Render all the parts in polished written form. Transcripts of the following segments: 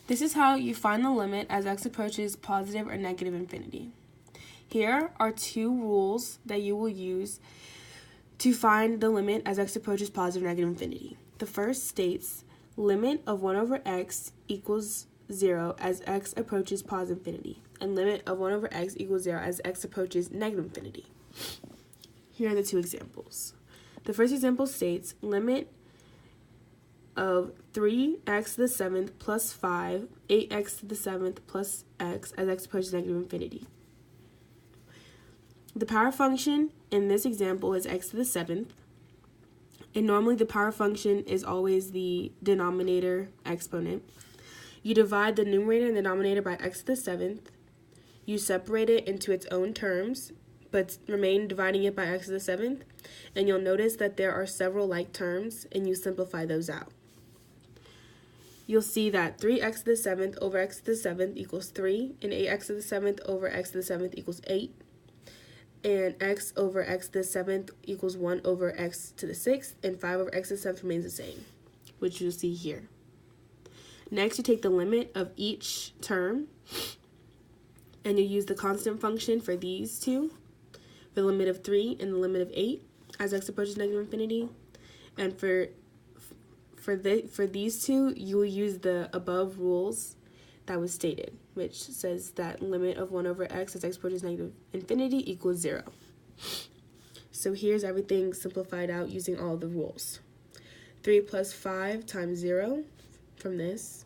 This is how you find the limit as x approaches positive or negative infinity. Here are two rules that you will use to find the limit as x approaches positive or negative infinity. The first states limit of 1 over x equals 0 as x approaches positive infinity, and limit of 1 over x equals 0 as x approaches negative infinity. Here are the two examples. The first example states limit of 3x to the 7th plus 5, 8x to the 7th plus x as x approaches negative infinity. The power function in this example is x to the 7th, and normally the power function is always the denominator exponent. You divide the numerator and the denominator by x to the 7th. You separate it into its own terms, but remain dividing it by x to the 7th, and you'll notice that there are several like terms, and you simplify those out. You'll see that 3x to the 7th over x to the 7th equals 3, and 8x to the 7th over x to the 7th equals 8, and x over x to the 7th equals 1 over x to the 6th, and 5 over x to the 7th remains the same, which you'll see here. Next, you take the limit of each term, and you use the constant function for these two, the limit of 3 and the limit of 8 as x approaches negative infinity. And for these two, you will use the above rules that was stated, which says that limit of 1 over x as x approaches negative infinity equals 0. So here's everything simplified out using all the rules. 3 plus 5 times 0 from this,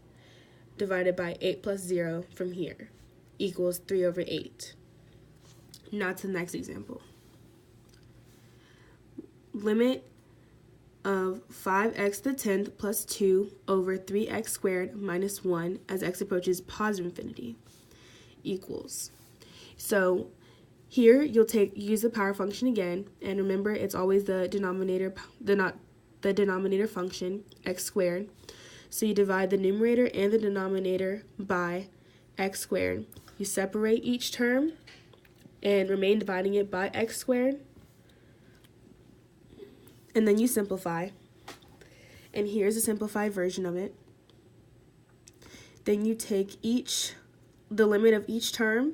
divided by 8 plus 0 from here, equals 3 over 8. Now to the next example. Limit of 5x to the 10th plus 2 over 3x squared minus 1 as x approaches positive infinity equals. So here you'll use the power function again, and remember it's always the denominator function, x squared. So you divide the numerator and the denominator by x squared. You separate each term and remain dividing it by x squared. And then you simplify. And here's a simplified version of it. Then you take the limit of each term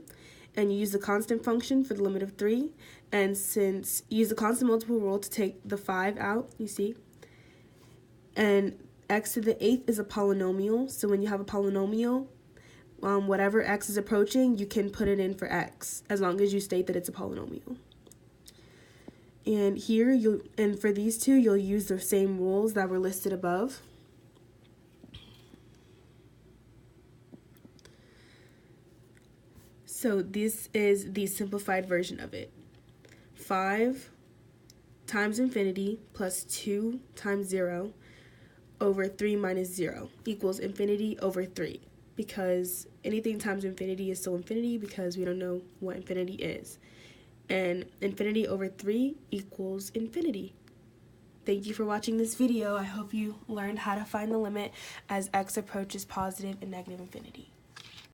and you use the constant function for the limit of 3. And since you use the constant multiple rule to take the 5 out, you see. And x to the 8th is a polynomial. So when you have a polynomial, whatever x is approaching, you can put it in for x, as long as you state that it's a polynomial. And here, for these two, you'll use the same rules that were listed above. So this is the simplified version of it. 5 times infinity plus 2 times 0 over 3 minus 0 equals infinity over 3. Because anything times infinity is still infinity because we don't know what infinity is. And infinity over 3 equals infinity. Thank you for watching this video. I hope you learned how to find the limit as x approaches positive and negative infinity.